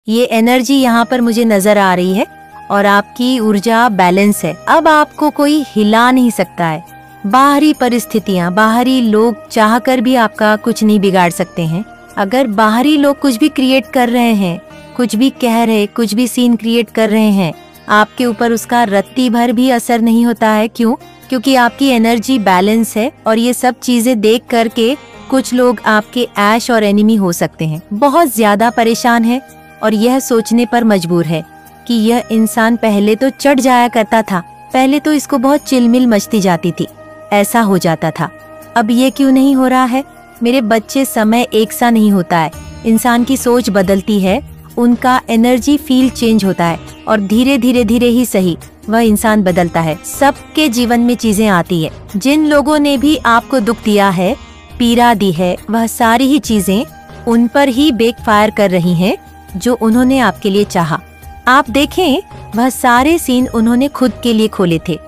ये एनर्जी यहाँ पर मुझे नजर आ रही है और आपकी ऊर्जा बैलेंस है। अब आपको कोई हिला नहीं सकता है। बाहरी परिस्थितियाँ, बाहरी लोग चाहकर भी आपका कुछ नहीं बिगाड़ सकते हैं। अगर बाहरी लोग कुछ भी क्रिएट कर रहे हैं, कुछ भी कह रहे, कुछ भी सीन क्रिएट कर रहे हैं, आपके ऊपर उसका रत्ती भर भी असर नहीं होता है। क्यों? क्योंकि आपकी एनर्जी बैलेंस है। और ये सब चीजें देख करके कुछ लोग आपके ऐश और एनिमी हो सकते हैं। बहुत ज्यादा परेशान है और यह सोचने पर मजबूर है कि यह इंसान पहले तो चढ़ जाया करता था, पहले तो इसको बहुत चिलमिल मचती जाती थी, ऐसा हो जाता था, अब ये क्यों नहीं हो रहा है? मेरे बच्चे, समय एक सा नहीं होता है। इंसान की सोच बदलती है, उनका एनर्जी फील्ड चेंज होता है और धीरे धीरे धीरे ही सही वह इंसान बदलता है। सबके जीवन में चीजें आती है। जिन लोगों ने भी आपको दुख दिया है, पीड़ा दी है, वह सारी ही चीजें उन पर ही बैकफायर कर रही हैं जो उन्होंने आपके लिए चाहा। आप देखें, वह सारे सीन उन्होंने खुद के लिए खोले थे।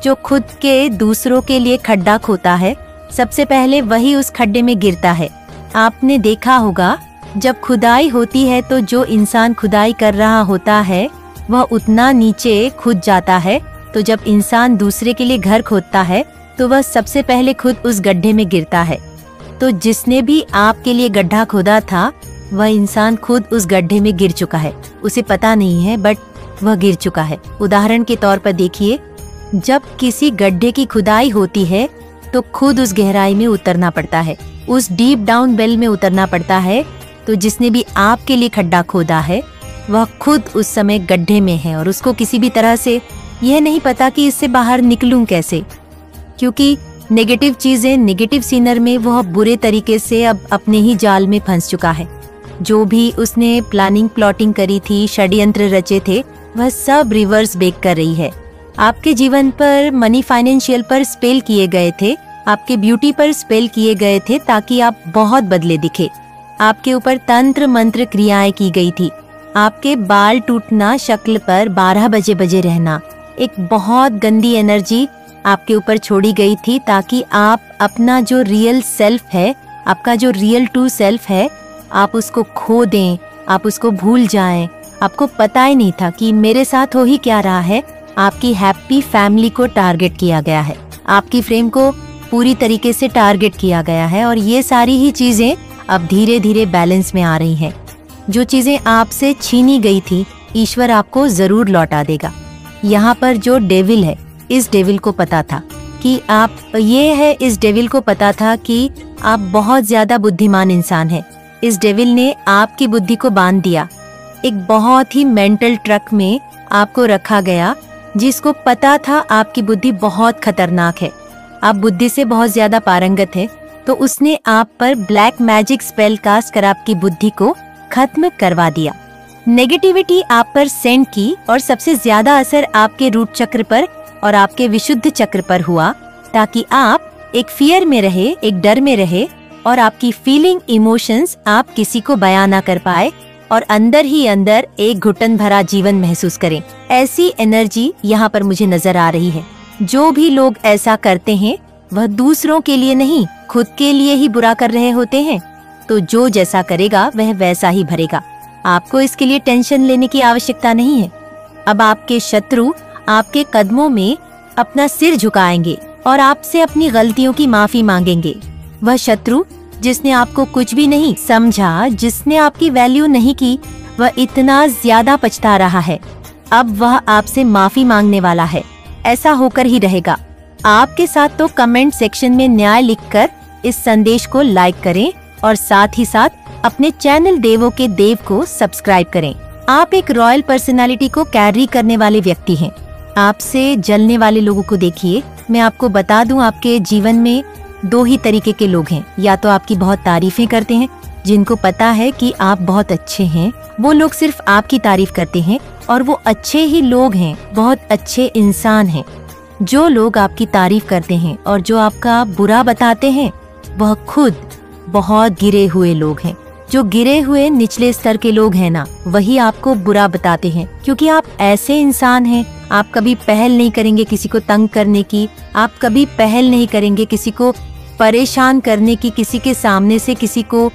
जो खुद के दूसरों के लिए खड्डा खोता है, सबसे पहले वही उस खड्डे में गिरता है। आपने देखा होगा, जब खुदाई होती है तो जो इंसान खुदाई कर रहा होता है वह उतना नीचे खुद जाता है। तो जब इंसान दूसरे के लिए घर खोदता है तो वह सबसे पहले खुद उस गड्ढे में गिरता है। तो जिसने भी आपके लिए गड्ढा खोदा था, वह इंसान खुद उस गड्ढे में गिर चुका है। उसे पता नहीं है, बट वह गिर चुका है। उदाहरण के तौर पर देखिए, जब किसी गड्ढे की खुदाई होती है तो खुद उस गहराई में उतरना पड़ता है, उस डीप डाउन वेल में उतरना पड़ता है। तो जिसने भी आपके लिए खड्डा खोदा है, वह खुद उस समय गड्ढे में है और उसको किसी भी तरह से यह नहीं पता कि इससे बाहर निकलूं कैसे। क्योंकि नेगेटिव चीजें, नेगेटिव सीनर में वह बुरे तरीके से अब अपने ही जाल में फंस चुका है। जो भी उसने प्लानिंग प्लॉटिंग करी थी, षड्यंत्र रचे थे, वह सब रिवर्स बेक कर रही है। आपके जीवन पर, मनी फाइनेंशियल पर स्पेल किए गए थे, आपके ब्यूटी पर स्पेल किए गए थे ताकि आप बहुत बदले दिखे। आपके ऊपर तंत्र मंत्र क्रियाएं की गई थी। आपके बाल टूटना, शक्ल पर 12 बजे बजे रहना, एक बहुत गंदी एनर्जी आपके ऊपर छोड़ी गई थी ताकि आप अपना जो रियल सेल्फ है, आपका जो रियल टू सेल्फ है, आप उसको खो दें, आप उसको भूल जाएं। आपको पता ही नहीं था कि मेरे साथ हो ही क्या रहा है। आपकी हैप्पी फैमिली को टारगेट किया गया है, आपकी फ्रेम को पूरी तरीके से टारगेट किया गया है और ये सारी ही चीजें अब धीरे धीरे बैलेंस में आ रही हैं। जो चीजें आपसे छीनी गई थी, ईश्वर आपको जरूर लौटा देगा। यहाँ पर जो डेविल है, इस डेविल को पता था कि आप ये है, इस डेविल को पता था कि आप बहुत ज्यादा बुद्धिमान इंसान हैं। इस डेविल ने आपकी बुद्धि को बांध दिया। एक बहुत ही मेंटल ट्रक में आपको रखा गया, जिसको पता था आपकी बुद्धि बहुत खतरनाक है, आप बुद्धि से बहुत ज्यादा पारंगत है। तो उसने आप पर ब्लैक मैजिक स्पेल कास्ट कर आपकी बुद्धि को खत्म करवा दिया। नेगेटिविटी आप पर सेंड की और सबसे ज्यादा असर आपके रूट चक्र पर और आपके विशुद्ध चक्र पर हुआ, ताकि आप एक फियर में रहे, एक डर में रहे और आपकी फीलिंग, इमोशंस आप किसी को बयां ना कर पाए और अंदर ही अंदर एक घुटन भरा जीवन महसूस करें। ऐसी एनर्जी यहाँ पर मुझे नजर आ रही है। जो भी लोग ऐसा करते हैं, वह दूसरों के लिए नहीं, खुद के लिए ही बुरा कर रहे होते हैं। तो जो जैसा करेगा वह वैसा ही भरेगा। आपको इसके लिए टेंशन लेने की आवश्यकता नहीं है। अब आपके शत्रु आपके कदमों में अपना सिर झुकाएंगे और आपसे अपनी गलतियों की माफी मांगेंगे। वह शत्रु जिसने आपको कुछ भी नहीं समझा, जिसने आपकी वैल्यू नहीं की, वह इतना ज्यादा पछता रहा है। अब वह आपसे माफी मांगने वाला है। ऐसा होकर ही रहेगा। आपके साथ तो कमेंट सेक्शन में न्याय लिखकर इस संदेश को लाइक करें और साथ ही साथ अपने चैनल देवों के देव को सब्सक्राइब करें। आप एक रॉयल पर्सनालिटी को कैरी करने वाले व्यक्ति हैं। आपसे जलने वाले लोगों को देखिए। मैं आपको बता दूं, आपके जीवन में दो ही तरीके के लोग हैं। या तो आपकी बहुत तारीफें करते हैं, जिनको पता है कि आप बहुत अच्छे हैं, वो लोग सिर्फ आपकी तारीफ करते हैं और वो अच्छे ही लोग हैं, बहुत अच्छे इंसान हैं। जो लोग आपकी तारीफ करते हैं और जो आपका बुरा बताते हैं, वह खुद बहुत गिरे हुए लोग हैं। जो गिरे हुए निचले स्तर के लोग हैं ना, वही आपको बुरा बताते हैं, क्योंकि आप ऐसे इंसान हैं। आप कभी पहल नहीं करेंगे किसी को तंग करने की, आप कभी पहल नहीं करेंगे किसी को परेशान करने की, किसी के सामने से किसी को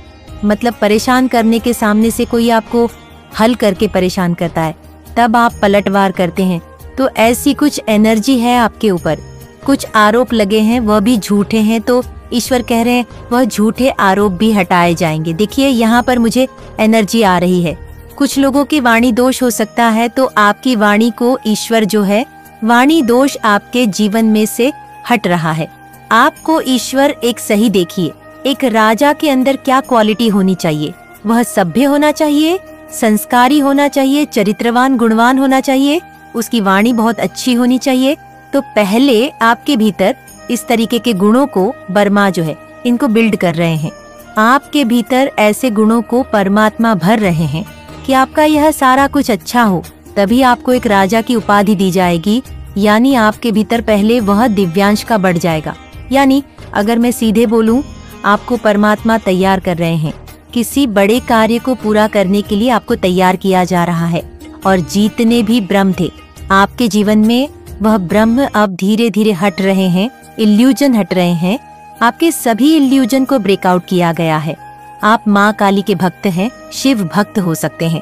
मतलब परेशान करने के सामने से कोई आपको हल करके परेशान करता है, तब आप पलटवार करते हैं। तो ऐसी कुछ एनर्जी है आपके ऊपर। कुछ आरोप लगे हैं वह भी झूठे हैं, तो ईश्वर कह रहे हैं वह झूठे आरोप भी हटाए जाएंगे। देखिए यहाँ पर मुझे एनर्जी आ रही है। कुछ लोगों की वाणी दोष हो सकता है, तो आपकी वाणी को ईश्वर जो है वाणी दोष आपके जीवन में से हट रहा है। आपको ईश्वर एक सही देखिए, एक राजा के अंदर क्या क्वालिटी होनी चाहिए। वह सभ्य होना चाहिए, संस्कारी होना चाहिए, चरित्रवान गुणवान होना चाहिए, उसकी वाणी बहुत अच्छी होनी चाहिए। तो पहले आपके भीतर इस तरीके के गुणों को ब्रह्मा जो है इनको बिल्ड कर रहे हैं। आपके भीतर ऐसे गुणों को परमात्मा भर रहे हैं कि आपका यह सारा कुछ अच्छा हो, तभी आपको एक राजा की उपाधि दी जाएगी। यानी आपके भीतर पहले वह दिव्यांश का बढ़ जाएगा। यानी अगर मैं सीधे बोलूं, आपको परमात्मा तैयार कर रहे हैं। किसी बड़े कार्य को पूरा करने के लिए आपको तैयार किया जा रहा है। और जितने भी ब्रह्म थे आपके जीवन में, वह ब्रह्म अब धीरे धीरे हट रहे हैं, इल्यूजन हट रहे हैं। आपके सभी इल्यूजन को ब्रेकआउट किया गया है। आप माँ काली के भक्त हैं, शिव भक्त हो सकते हैं।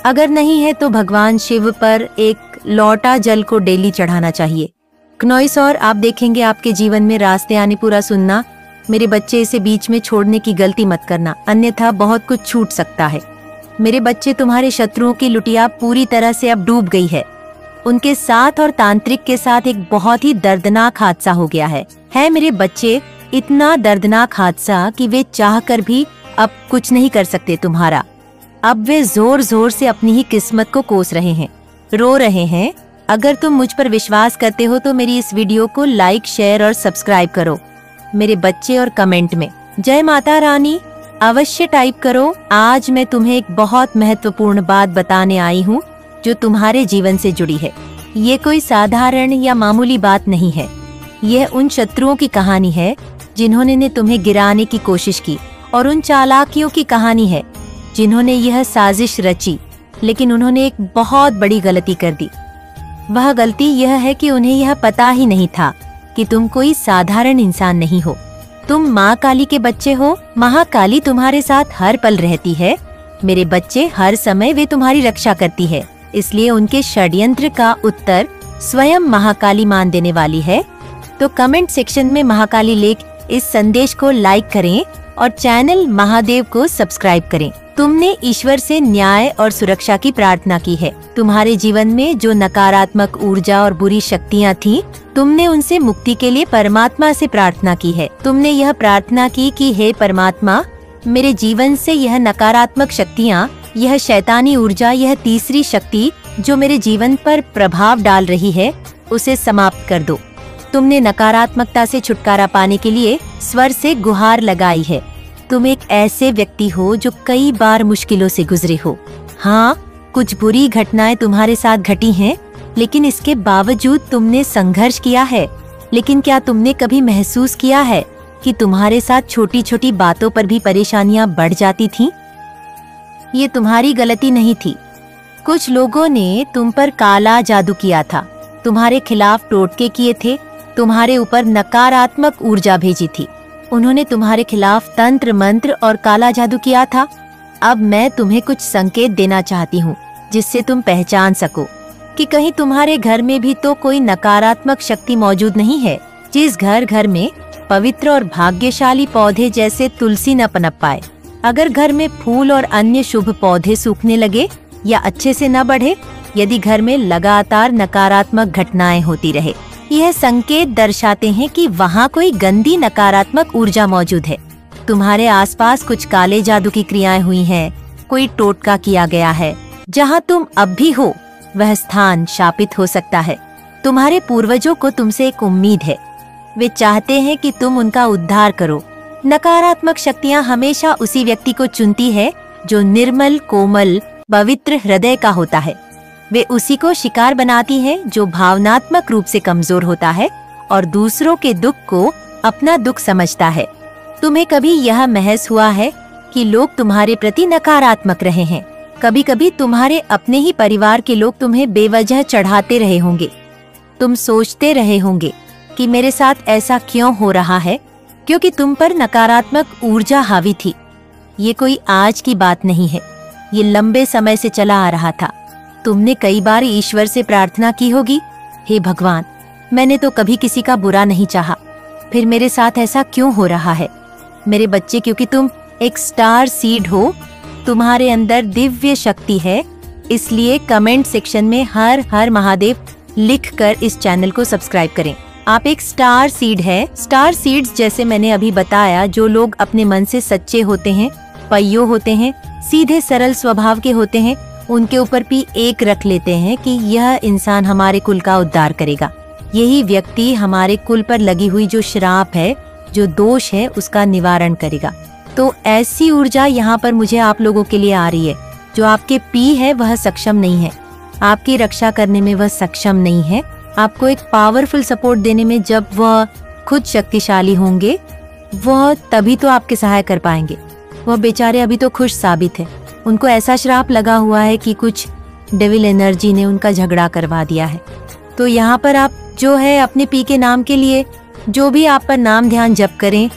अगर नहीं है तो भगवान शिव पर एक लौटा जल को डेली चढ़ाना चाहिए। क्नोइस, और आप देखेंगे आपके जीवन में रास्ते आने। पूरा सुनना, मेरे बच्चे, इसे बीच में छोड़ने की गलती मत करना, अन्यथा बहुत कुछ छूट सकता है। मेरे बच्चे, तुम्हारे शत्रुओं की लुटिया पूरी तरह से अब डूब गई है। उनके साथ और तांत्रिक के साथ एक बहुत ही दर्दनाक हादसा हो गया है मेरे बच्चे, इतना दर्दनाक हादसा कि वे चाहकर भी अब कुछ नहीं कर सकते तुम्हारा। अब वे जोर जोर से अपनी ही किस्मत को कोस रहे हैं, रो रहे हैं। अगर तुम मुझ पर विश्वास करते हो तो मेरी इस वीडियो को लाइक, शेयर और सब्सक्राइब करो मेरे बच्चे, और कमेंट में जय माता रानी अवश्य टाइप करो। आज मैं तुम्हें एक बहुत महत्वपूर्ण बात बताने आई हूँ जो तुम्हारे जीवन से जुड़ी है। ये कोई साधारण या मामूली बात नहीं है। यह उन शत्रुओं की कहानी है जिन्होंने तुम्हें गिराने की कोशिश की, और उन चालाकियों की कहानी है जिन्होंने यह साजिश रची, लेकिन उन्होंने एक बहुत बड़ी गलती कर दी। वह गलती यह है कि उन्हें यह पता ही नहीं था कि तुम कोई साधारण इंसान नहीं हो। तुम माँ काली के बच्चे हो। महाकाली तुम्हारे साथ हर पल रहती है मेरे बच्चे, हर समय वे तुम्हारी रक्षा करती है। इसलिए उनके षड्यंत्र का उत्तर स्वयं महाकाली मान देने वाली है। तो कमेंट सेक्शन में महाकाली लेख इस संदेश को लाइक करें और चैनल महादेव को सब्सक्राइब करें। तुमने ईश्वर से न्याय और सुरक्षा की प्रार्थना की है। तुम्हारे जीवन में जो नकारात्मक ऊर्जा और बुरी शक्तियाँ थीं, तुमने उनसे मुक्ति के लिए परमात्मा से प्रार्थना की है। तुमने यह प्रार्थना की कि हे परमात्मा, मेरे जीवन से यह नकारात्मक शक्तियाँ, यह शैतानी ऊर्जा, यह तीसरी शक्ति जो मेरे जीवन पर प्रभाव डाल रही है, उसे समाप्त कर दो। तुमने नकारात्मकता से छुटकारा पाने के लिए स्वर से गुहार लगाई है। तुम एक ऐसे व्यक्ति हो जो कई बार मुश्किलों से गुजरे हो। हाँ, कुछ बुरी घटनाएं तुम्हारे साथ घटी हैं, लेकिन इसके बावजूद तुमने संघर्ष किया है। लेकिन क्या तुमने कभी महसूस किया है कि तुम्हारे साथ छोटी छोटी बातों पर भी परेशानियां बढ़ जाती थीं? ये तुम्हारी गलती नहीं थी। कुछ लोगों ने तुम पर काला जादू किया था, तुम्हारे खिलाफ टोटके किए थे, तुम्हारे ऊपर नकारात्मक ऊर्जा भेजी थी। उन्होंने तुम्हारे खिलाफ तंत्र मंत्र और काला जादू किया था। अब मैं तुम्हें कुछ संकेत देना चाहती हूँ जिससे तुम पहचान सको कि कहीं तुम्हारे घर में भी तो कोई नकारात्मक शक्ति मौजूद नहीं है। जिस घर घर में पवित्र और भाग्यशाली पौधे जैसे तुलसी न पनप पाए, अगर घर में फूल और अन्य शुभ पौधे सूखने लगे या अच्छे से न बढ़े, यदि घर में लगातार नकारात्मक घटनाएं होती रहे, यह संकेत दर्शाते हैं कि वहाँ कोई गंदी नकारात्मक ऊर्जा मौजूद है। तुम्हारे आसपास कुछ काले जादू की क्रियाएं हुई हैं, कोई टोटका किया गया है। जहाँ तुम अब भी हो वह स्थान शापित हो सकता है। तुम्हारे पूर्वजों को तुमसे एक उम्मीद है, वे चाहते हैं कि तुम उनका उद्धार करो। नकारात्मक शक्तियाँ हमेशा उसी व्यक्ति को चुनती है जो निर्मल, कोमल, पवित्र हृदय का होता है। वे उसी को शिकार बनाती हैं जो भावनात्मक रूप से कमजोर होता है और दूसरों के दुख को अपना दुख समझता है। तुम्हें कभी यह महसूस हुआ है कि लोग तुम्हारे प्रति नकारात्मक रहे हैं? कभी कभी तुम्हारे अपने ही परिवार के लोग तुम्हें बेवजह चढ़ाते रहे होंगे। तुम सोचते रहे होंगे कि मेरे साथ ऐसा क्यों हो रहा है, क्योंकि तुम पर नकारात्मक ऊर्जा हावी थी। ये कोई आज की बात नहीं है। ये लंबे समय से चला आ रहा था। तुमने कई बार ईश्वर से प्रार्थना की होगी, हे भगवान, मैंने तो कभी किसी का बुरा नहीं चाहा, फिर मेरे साथ ऐसा क्यों हो रहा है? मेरे बच्चे, क्योंकि तुम एक स्टार सीड हो, तुम्हारे अंदर दिव्य शक्ति है, इसलिए कमेंट सेक्शन में हर हर महादेव लिखकर इस चैनल को सब्सक्राइब करें। आप एक स्टार सीड है। स्टार सीड्स, जैसे मैंने अभी बताया, जो लोग अपने मन से सच्चे होते हैं, पय्यो होते हैं, सीधे सरल स्वभाव के होते हैं, उनके ऊपर भी एक रख लेते हैं कि यह इंसान हमारे कुल का उद्धार करेगा, यही व्यक्ति हमारे कुल पर लगी हुई जो श्राप है, जो दोष है, उसका निवारण करेगा। तो ऐसी ऊर्जा यहाँ पर मुझे आप लोगों के लिए आ रही है। जो आपके पी है वह सक्षम नहीं है, आपकी रक्षा करने में वह सक्षम नहीं है, आपको एक पावरफुल सपोर्ट देने में जब वह खुद शक्तिशाली होंगे, वह तभी तो आपके सहाय कर पाएंगे। वह बेचारे अभी तो खुश साबित है, उनको ऐसा श्राप लगा हुआ है कि कुछ डेविल एनर्जी ने उनका झगड़ा करवा दिया है। तो यहाँ पर आप जो है अपने पी के नाम के लिए जो भी आप पर नाम ध्यान जप करें,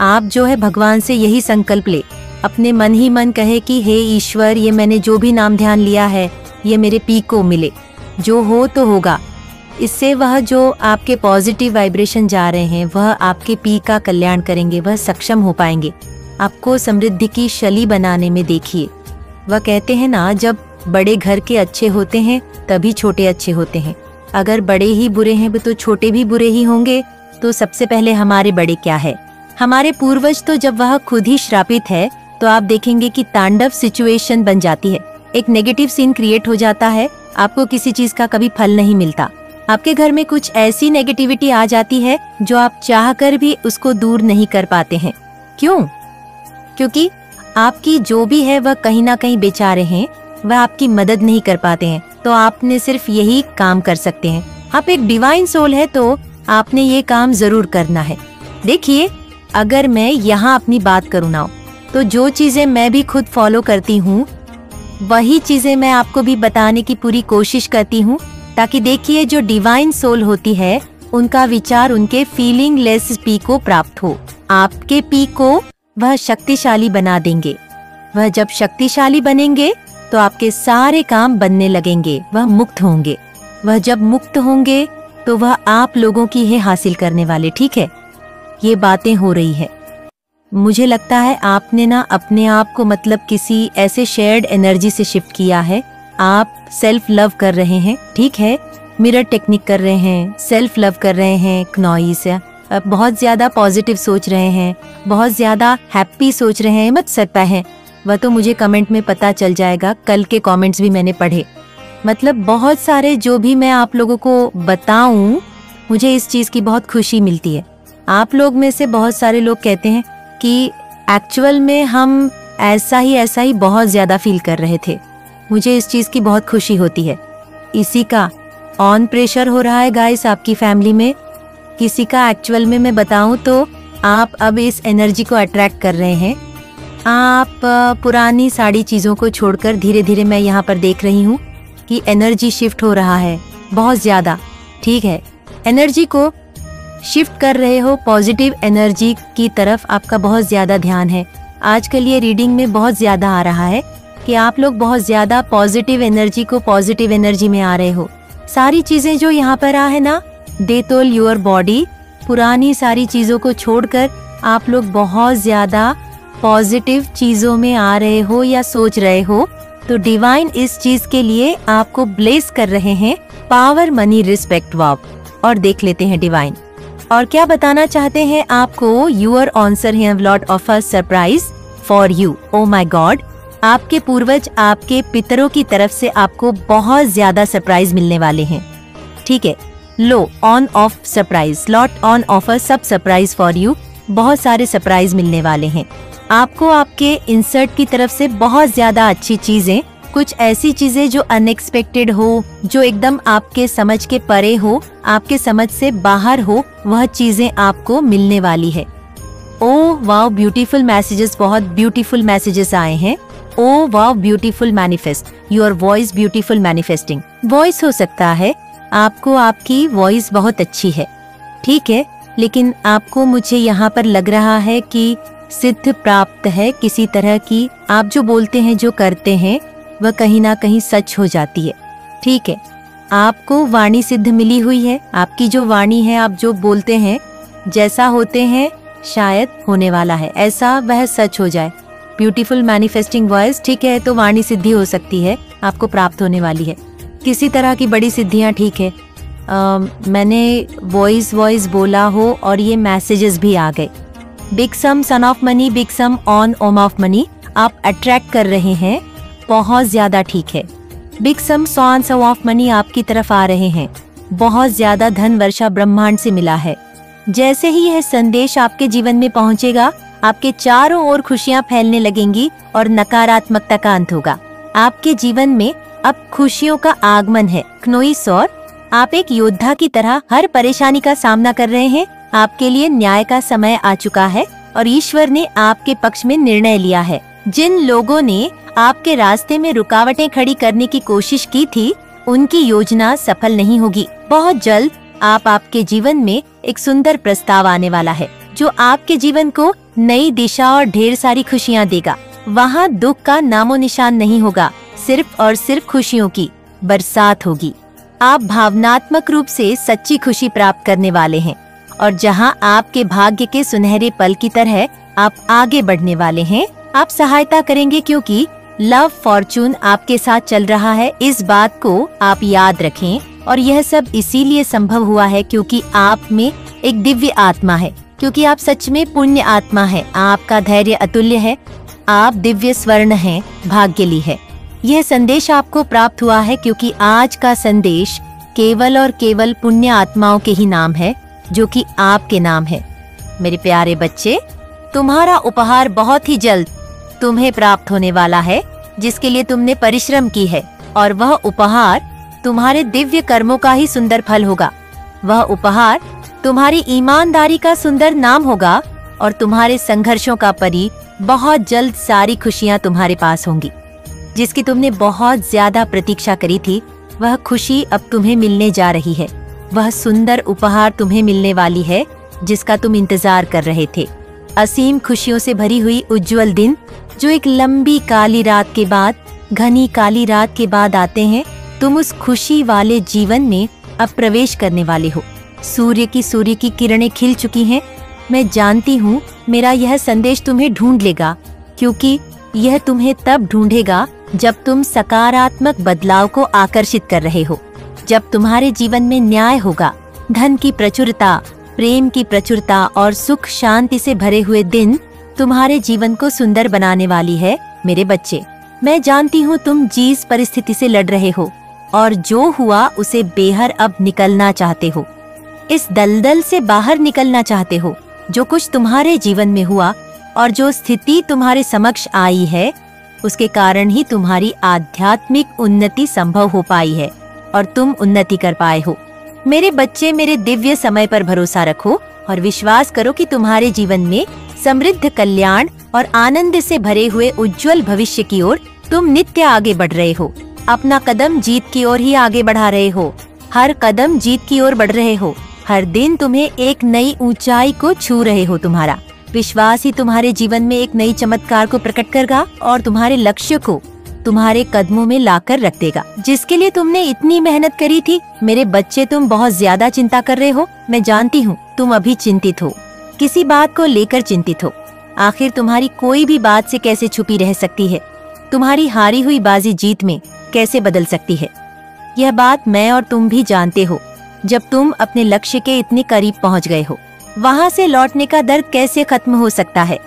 आप जो है भगवान से यही संकल्प ले, अपने मन ही मन कहे कि हे ईश्वर, ये मैंने जो भी नाम ध्यान लिया है ये मेरे पी को मिले, जो हो तो होगा। इससे वह जो आपके पॉजिटिव वाइब्रेशन जा रहे हैं वह आपके पी का कल्याण करेंगे, वह सक्षम हो पाएंगे, आपको समृद्धि की शली बनाने में। देखिए, वह कहते हैं ना, जब बड़े घर के अच्छे होते हैं तभी छोटे अच्छे होते हैं। अगर बड़े ही बुरे हैं तो छोटे भी बुरे ही होंगे। तो सबसे पहले हमारे बड़े क्या है? हमारे पूर्वज तो जब वह खुद ही श्रापित है तो आप देखेंगे कि तांडव सिचुएशन बन जाती है, एक नेगेटिव सीन क्रिएट हो जाता है, आपको किसी चीज का कभी फल नहीं मिलता। आपके घर में कुछ ऐसी नेगेटिविटी आ जाती है जो आप चाहकर भी उसको दूर नहीं कर पाते हैं। क्यों? क्योंकि आपकी जो भी है वह कहीं ना कहीं बेचारे हैं, वह आपकी मदद नहीं कर पाते हैं। तो आपने सिर्फ यही काम कर सकते हैं। आप एक डिवाइन सोल है तो आपने ये काम जरूर करना है। देखिए, अगर मैं यहाँ अपनी बात करूँ ना, तो जो चीजें मैं भी खुद फॉलो करती हूँ वही चीजें मैं आपको भी बताने की पूरी कोशिश करती हूँ, ताकि देखिए जो डिवाइन सोल होती है उनका विचार उनके फीलिंग लेस पी को प्राप्त हो। आपके पी को वह शक्तिशाली बना देंगे। वह जब शक्तिशाली बनेंगे तो आपके सारे काम बनने लगेंगे, वह मुक्त होंगे। वह जब मुक्त होंगे तो वह आप लोगों की है हासिल करने वाले। ठीक है, ये बातें हो रही है। मुझे लगता है आपने ना अपने आप को मतलब किसी ऐसे शेयर्ड एनर्जी से शिफ्ट किया है। आप सेल्फ लव कर रहे हैं, ठीक है, मिरर टेक्निक कर रहे हैं, सेल्फ लव कर रहे हैं, क्नॉइस, बहुत ज्यादा पॉजिटिव सोच रहे हैं, बहुत ज्यादा हैप्पी सोच रहे हैं, मत सकता है। वह तो मुझे कमेंट में पता चल जाएगा, कल के कमेंट्स भी मैंने पढ़े। मतलब बहुत सारे जो भी मैं आप लोगों को बताऊं, मुझे इस चीज की बहुत खुशी मिलती है। आप लोग में से बहुत सारे लोग कहते हैं कि एक्चुअल में हम ऐसा ही बहुत ज्यादा फील कर रहे थे। मुझे इस चीज की बहुत खुशी होती है। इसी का ऑन प्रेशर हो रहा है गाइस आपकी फैमिली में। किसी का एक्चुअल में मैं बताऊं तो आप अब इस एनर्जी को अट्रैक्ट कर रहे हैं। आप पुरानी सारी चीजों को छोड़कर धीरे धीरे मैं यहाँ पर देख रही हूँ कि एनर्जी शिफ्ट हो रहा है बहुत ज्यादा। ठीक है, एनर्जी को शिफ्ट कर रहे हो पॉजिटिव एनर्जी की तरफ, आपका बहुत ज्यादा ध्यान है। आजकल ये रीडिंग में बहुत ज्यादा आ रहा है कि आप लोग बहुत ज्यादा पॉजिटिव एनर्जी को पॉजिटिव एनर्जी में आ रहे हो। सारी चीजें जो यहाँ पर आ है ना, दे टोल योर बॉडी, पुरानी सारी चीजों को छोड़कर आप लोग बहुत ज्यादा पॉजिटिव चीजों में आ रहे हो या सोच रहे हो। तो डिवाइन इस चीज के लिए आपको ब्लेस कर रहे हैं, पावर, मनी, रिस्पेक्ट, वाव। और देख लेते हैं डिवाइन और क्या बताना चाहते हैं आपको। यूर आंसर है lot of a surprise for you. Oh my God, आपके पूर्वज, आपके पितरों की तरफ से आपको बहुत ज्यादा सरप्राइज मिलने वाले हैं। ठीक है, लो on off surprise, lot on of a सब सरप्राइज फॉर यू। बहुत सारे सरप्राइज मिलने वाले हैं आपको आपके इंसर्ट की तरफ से। बहुत ज्यादा अच्छी चीजें, कुछ ऐसी चीजें जो अनएक्सपेक्टेड हो, जो एकदम आपके समझ के परे हो, आपके समझ से बाहर हो, वह चीजें आपको मिलने वाली है। ओ वाओ, ब्यूटीफुल मैसेजेस, बहुत ब्यूटीफुल मैसेजेस आए हैं। Oh wow, beautiful manifest, your voice beautiful manifesting. Voice हो सकता है आपको, आपकी वॉइस बहुत अच्छी है, ठीक है, लेकिन आपको मुझे यहाँ पर लग रहा है कि सिद्ध प्राप्त है किसी तरह की। आप जो बोलते हैं, जो करते हैं, वह कहीं ना कहीं सच हो जाती है। ठीक है, आपको वाणी सिद्ध मिली हुई है। आपकी जो वाणी है, आप जो बोलते हैं, जैसा होते हैं शायद होने वाला है, ऐसा वह सच हो जाए। Beautiful manifesting voice. ठीक है, तो वाणी सिद्धि हो सकती है, आपको प्राप्त होने वाली है किसी तरह की बड़ी सिद्धियां। ठीक है, मैंने वॉइस बोला हो और ये मैसेजेस भी आ गए। Big sum son of money, big sum on um of money, आप अट्रैक्ट कर रहे हैं बहुत ज्यादा। ठीक है, big sum son sum of money आपकी तरफ आ रहे हैं। बहुत ज्यादा धन वर्षा ब्रह्मांड से मिला है। जैसे ही यह संदेश आपके जीवन में पहुंचेगा, आपके चारों ओर खुशियां फैलने लगेंगी और नकारात्मकता का अंत होगा। आपके जीवन में अब खुशियों का आगमन है। क्नोइसोर, आप एक योद्धा की तरह हर परेशानी का सामना कर रहे हैं। आपके लिए न्याय का समय आ चुका है और ईश्वर ने आपके पक्ष में निर्णय लिया है। जिन लोगों ने आपके रास्ते में रुकावटें खड़ी करने की कोशिश की थी, उनकी योजना सफल नहीं होगी। बहुत जल्द आपके जीवन में एक सुंदर प्रस्ताव आने वाला है, जो आपके जीवन को नई दिशा और ढेर सारी खुशियां देगा। वहाँ दुख का नामो निशान नहीं होगा, सिर्फ और सिर्फ खुशियों की बरसात होगी। आप भावनात्मक रूप से सच्ची खुशी प्राप्त करने वाले हैं और जहाँ आपके भाग्य के सुनहरे पल की तरह आप आगे बढ़ने वाले हैं। आप सहायता करेंगे क्योंकि लव फॉर्चून आपके साथ चल रहा है। इस बात को आप याद रखें, और यह सब इसीलिए संभव हुआ है क्योंकि आप में एक दिव्य आत्मा है, क्योंकि आप सच में पुण्य आत्मा है। आपका धैर्य अतुल्य है, आप दिव्य स्वर्ण हैं, भाग्यली है। यह संदेश आपको प्राप्त हुआ है क्योंकि आज का संदेश केवल और केवल पुण्य आत्माओं के ही नाम है, जो कि आपके नाम है। मेरे प्यारे बच्चे, तुम्हारा उपहार बहुत ही जल्द तुम्हें प्राप्त होने वाला है, जिसके लिए तुमने परिश्रम की है, और वह उपहार तुम्हारे दिव्य कर्मों का ही सुंदर फल होगा। वह उपहार तुम्हारी ईमानदारी का सुंदर नाम होगा और तुम्हारे संघर्षों का परी बहुत जल्द सारी खुशियां तुम्हारे पास होंगी। जिसकी तुमने बहुत ज्यादा प्रतीक्षा करी थी, वह खुशी अब तुम्हें मिलने जा रही है। वह सुंदर उपहार तुम्हें मिलने वाली है जिसका तुम इंतजार कर रहे थे। असीम खुशियों से भरी हुई उज्जवल दिन, जो एक लंबी काली रात के बाद, घनी काली रात के बाद आते हैं। तुम उस खुशी वाले जीवन में अब प्रवेश करने वाले हो। सूर्य की किरणें खिल चुकी हैं। मैं जानती हूँ मेरा यह संदेश तुम्हें ढूंढ लेगा, क्योंकि यह तुम्हें तब ढूंढेगा जब तुम सकारात्मक बदलाव को आकर्षित कर रहे हो, जब तुम्हारे जीवन में न्याय होगा। धन की प्रचुरता, प्रेम की प्रचुरता और सुख शांति से भरे हुए दिन तुम्हारे जीवन को सुंदर बनाने वाली है। मेरे बच्चे, मैं जानती हूँ तुम जिस परिस्थिति से लड़ रहे हो और जो हुआ उसे बेहद अब निकलना चाहते हो। इस दलदल से बाहर निकलना चाहते हो। जो कुछ तुम्हारे जीवन में हुआ और जो स्थिति तुम्हारे समक्ष आई है, उसके कारण ही तुम्हारी आध्यात्मिक उन्नति संभव हो पाई है और तुम उन्नति कर पाए हो। मेरे बच्चे, मेरे दिव्य समय पर भरोसा रखो और विश्वास करो कि तुम्हारे जीवन में समृद्ध कल्याण और आनंद से भरे हुए उज्जवल भविष्य की ओर तुम नित्य आगे बढ़ रहे हो। अपना कदम जीत की ओर ही आगे बढ़ा रहे हो। हर कदम जीत की ओर बढ़ रहे हो। हर दिन तुम्हें एक नई ऊंचाई को छू रहे हो। तुम्हारा विश्वास ही तुम्हारे जीवन में एक नई चमत्कार को प्रकट करेगा और तुम्हारे लक्ष्य को तुम्हारे कदमों में लाकर रख देगा, जिसके लिए तुमने इतनी मेहनत करी थी। मेरे बच्चे, तुम बहुत ज्यादा चिंता कर रहे हो। मैं जानती हूँ तुम अभी चिंतित हो, किसी बात को लेकर चिंतित हो। आखिर तुम्हारी कोई भी बात से कैसे छुपी रह सकती है? तुम्हारी हारी हुई बाजी जीत में कैसे बदल सकती है? यह बात मैं और तुम भी जानते हो। जब तुम अपने लक्ष्य के इतने करीब पहुंच गए हो, वहां से लौटने का दर्द कैसे खत्म हो सकता है?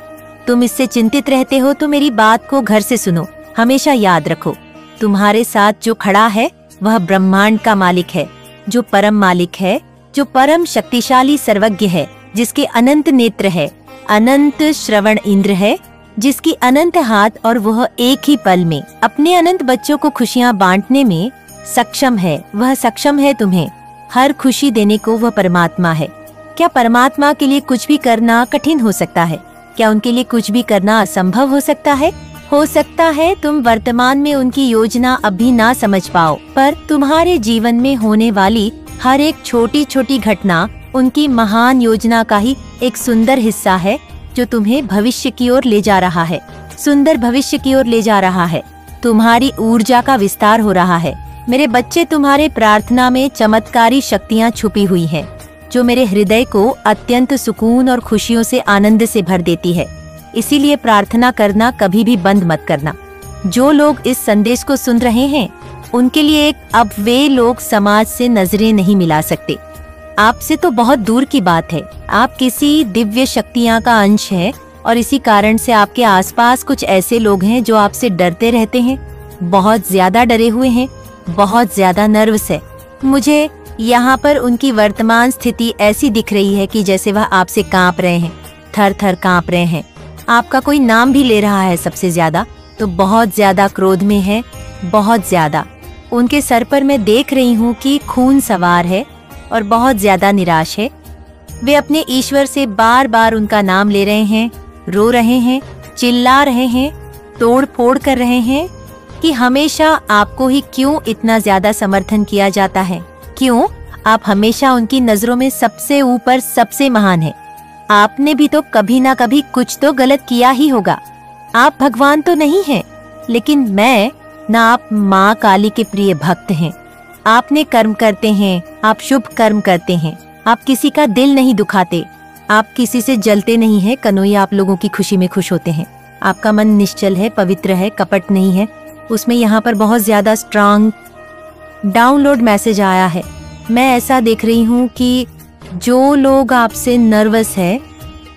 तुम इससे चिंतित रहते हो तो मेरी बात को घर से सुनो। हमेशा याद रखो, तुम्हारे साथ जो खड़ा है वह ब्रह्मांड का मालिक है, जो परम मालिक है, जो परम शक्तिशाली सर्वज्ञ है, जिसके अनंत नेत्र है, अनंत श्रवण इंद्र है, जिसकी अनंत हाथ, और वह एक ही पल में अपने अनंत बच्चों को खुशियां बांटने में सक्षम है। वह सक्षम है तुम्हें हर खुशी देने को। वह परमात्मा है। क्या परमात्मा के लिए कुछ भी करना कठिन हो सकता है? क्या उनके लिए कुछ भी करना असंभव हो सकता है? हो सकता है तुम वर्तमान में उनकी योजना अभी ना समझ पाओ, पर तुम्हारे जीवन में होने वाली हर एक छोटी छोटी घटना उनकी महान योजना का ही एक सुंदर हिस्सा है। जो तुम्हें भविष्य की ओर ले जा रहा है, सुंदर भविष्य की ओर ले जा रहा है। तुम्हारी ऊर्जा का विस्तार हो रहा है। मेरे बच्चे, तुम्हारे प्रार्थना में चमत्कारी शक्तियाँ छुपी हुई हैं, जो मेरे हृदय को अत्यंत सुकून और खुशियों से आनंद से भर देती है। इसीलिए प्रार्थना करना कभी भी बंद मत करना। जो लोग इस संदेश को सुन रहे हैं, उनके लिए अब वे लोग समाज से नजरें नहीं मिला सकते। आपसे तो बहुत दूर की बात है। आप किसी दिव्य शक्तियाँ का अंश हैं और इसी कारण से आपके आसपास कुछ ऐसे लोग हैं जो आपसे डरते रहते हैं, बहुत ज्यादा डरे हुए हैं, बहुत ज्यादा नर्वस है। मुझे यहाँ पर उनकी वर्तमान स्थिति ऐसी दिख रही है कि जैसे वह आपसे कांप रहे हैं, थर थर कांप रहे हैं। आपका कोई नाम भी ले रहा है सबसे ज्यादा, तो बहुत ज्यादा क्रोध में है, बहुत ज्यादा। उनके सर पर मैं देख रही हूँ कि खून सवार है और बहुत ज्यादा निराश है। वे अपने ईश्वर से बार बार उनका नाम ले रहे हैं, रो रहे हैं, चिल्ला रहे हैं, तोड़ फोड़ कर रहे हैं कि हमेशा आपको ही क्यों इतना ज्यादा समर्थन किया जाता है, क्यों आप हमेशा उनकी नजरों में सबसे ऊपर, सबसे महान हैं। आपने भी तो कभी ना कभी कुछ तो गलत किया ही होगा। आप भगवान तो नहीं हैं, लेकिन मैं ना, आप माँ काली के प्रिय भक्त हैं। आपने कर्म करते हैं, आप शुभ कर्म करते हैं, आप किसी का दिल नहीं दुखाते, आप किसी से जलते नहीं हैं। कन्हैया आप लोगों की खुशी में खुश होते हैं। आपका मन निश्चल है, पवित्र है, कपट नहीं है उसमें। यहाँ पर बहुत ज्यादा स्ट्रांग डाउनलोड मैसेज आया है। मैं ऐसा देख रही हूँ कि जो लोग आपसे नर्वस है,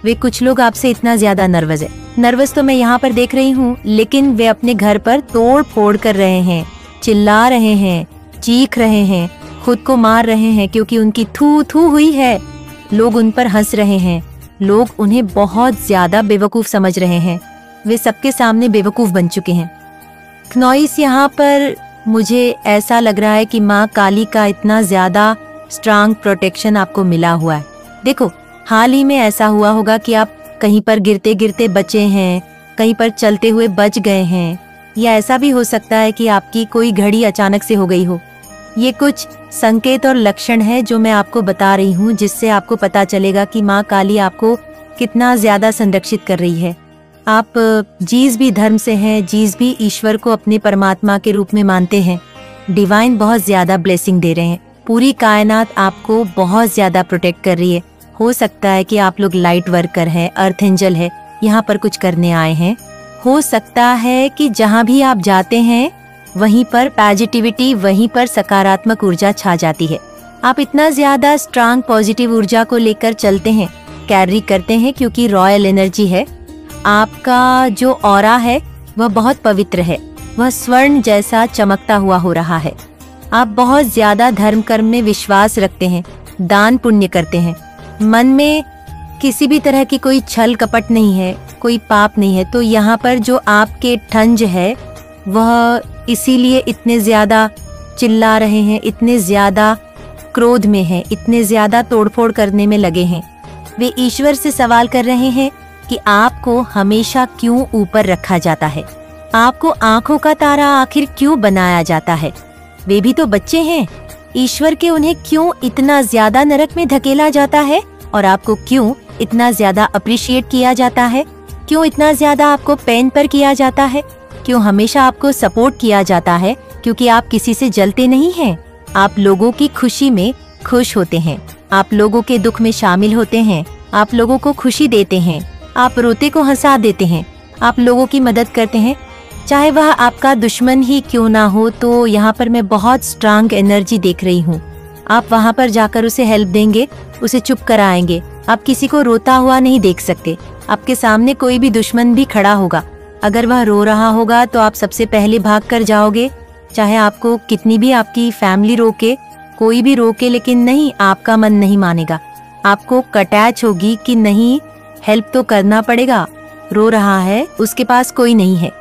वे कुछ लोग आपसे इतना ज्यादा नर्वस है। नर्वस तो मैं यहाँ पर देख रही हूँ, लेकिन वे अपने घर पर तोड़ फोड़ कर रहे हैं, चिल्ला रहे हैं, चीख रहे हैं, खुद को मार रहे हैं क्योंकि उनकी थू थू हुई है। लोग उन पर हंस रहे हैं, लोग उन्हें बहुत ज्यादा बेवकूफ समझ रहे हैं। वे सबके सामने बेवकूफ बन चुके हैं। क्नॉइस, यहाँ पर मुझे ऐसा लग रहा है कि माँ काली का इतना ज्यादा स्ट्रांग प्रोटेक्शन आपको मिला हुआ है। देखो, हाल ही में ऐसा हुआ होगा कि आप कहीं पर गिरते गिरते बचे हैं, कहीं पर चलते हुए बच गए हैं, या ऐसा भी हो सकता है कि आपकी कोई घड़ी अचानक से हो गई हो। ये कुछ संकेत और लक्षण है जो मैं आपको बता रही हूँ, जिससे आपको पता चलेगा कि माँ काली आपको कितना ज्यादा संरक्षित कर रही है। आप जिस भी धर्म से हैं, जिस भी ईश्वर को अपने परमात्मा के रूप में मानते हैं, डिवाइन बहुत ज्यादा ब्लेसिंग दे रहे हैं। पूरी कायनात आपको बहुत ज्यादा प्रोटेक्ट कर रही है। हो सकता है कि आप लोग लाइट वर्कर हैं, अर्थ एंजल है, यहाँ पर कुछ करने आए हैं। हो सकता है कि जहाँ भी आप जाते हैं वहीं पर पॉजिटिविटी, वहीं पर सकारात्मक ऊर्जा छा जाती है। आप इतना ज्यादा स्ट्रांग पॉजिटिव ऊर्जा को लेकर चलते हैं, कैरी करते हैं, क्योंकि रॉयल एनर्जी है। आपका जो ऑरा है वह बहुत पवित्र है, वह स्वर्ण जैसा चमकता हुआ हो रहा है। आप बहुत ज्यादा धर्म कर्म में विश्वास रखते हैं, दान पुण्य करते हैं, मन में किसी भी तरह की कोई छल कपट नहीं है, कोई पाप नहीं है। तो यहाँ पर जो आपके ठंज है वह इसीलिए इतने ज्यादा चिल्ला रहे हैं, इतने ज्यादा क्रोध में हैं, इतने ज्यादा तोड़फोड़ करने में लगे हैं। वे ईश्वर से सवाल कर रहे हैं कि आपको हमेशा क्यों ऊपर रखा जाता है, आपको आंखों का तारा आखिर क्यों बनाया जाता है। वे भी तो बच्चे हैं, ईश्वर के उन्हें क्यों इतना ज्यादा नरक में धकेला जाता है, और आपको क्यों इतना ज्यादा अप्रिशिएट किया जाता है, क्यों इतना ज्यादा आपको पेन पर किया जाता है, क्यों हमेशा आपको सपोर्ट किया जाता है, क्योंकि आप किसी से जलते नहीं हैं। आप लोगों की खुशी में खुश होते हैं, आप लोगों के दुख में शामिल होते हैं, आप लोगों को खुशी देते हैं, आप रोते को हंसा देते हैं, आप लोगों की मदद करते हैं, चाहे वह आपका दुश्मन ही क्यों ना हो। तो यहाँ पर मैं बहुत स्ट्रांग एनर्जी देख रही हूँ। आप वहाँ पर जाकर उसे हेल्प देंगे, उसे चुप कराएंगे। आप किसी को रोता हुआ नहीं देख सकते। आपके सामने कोई भी दुश्मन भी खड़ा होगा, अगर वह रो रहा होगा तो आप सबसे पहले भाग कर जाओगे, चाहे आपको कितनी भी आपकी फैमिली रोके, कोई भी रोके, लेकिन नहीं, आपका मन नहीं मानेगा। आपको अटैच होगी कि नहीं, हेल्प तो करना पड़ेगा। रो रहा है, उसके पास कोई नहीं है,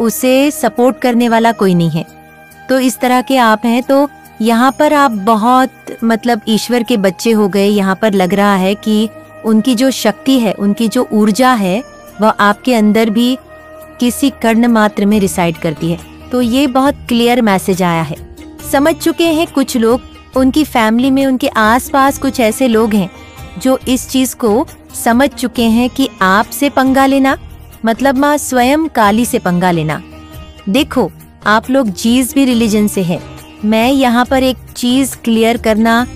उसे सपोर्ट करने वाला कोई नहीं है। तो इस तरह के आप हैं। तो यहाँ पर आप बहुत ईश्वर के बच्चे हो गए। यहाँ पर लग रहा है कि उनकी जो शक्ति है, उनकी जो ऊर्जा है, वह आपके अंदर भी किसी कर्ण मात्र में रिसाइड करती है। तो ये बहुत क्लियर मैसेज आया है। समझ चुके हैं कुछ लोग, उनकी फैमिली में, उनके आसपास कुछ ऐसे लोग हैं जो इस चीज को समझ चुके हैं कि आपसे पंगा लेना मतलब माँ स्वयं काली से पंगा लेना। देखो, आप लोग जिस भी रिलीजन से हैं, मैं यहाँ पर एक चीज क्लियर करना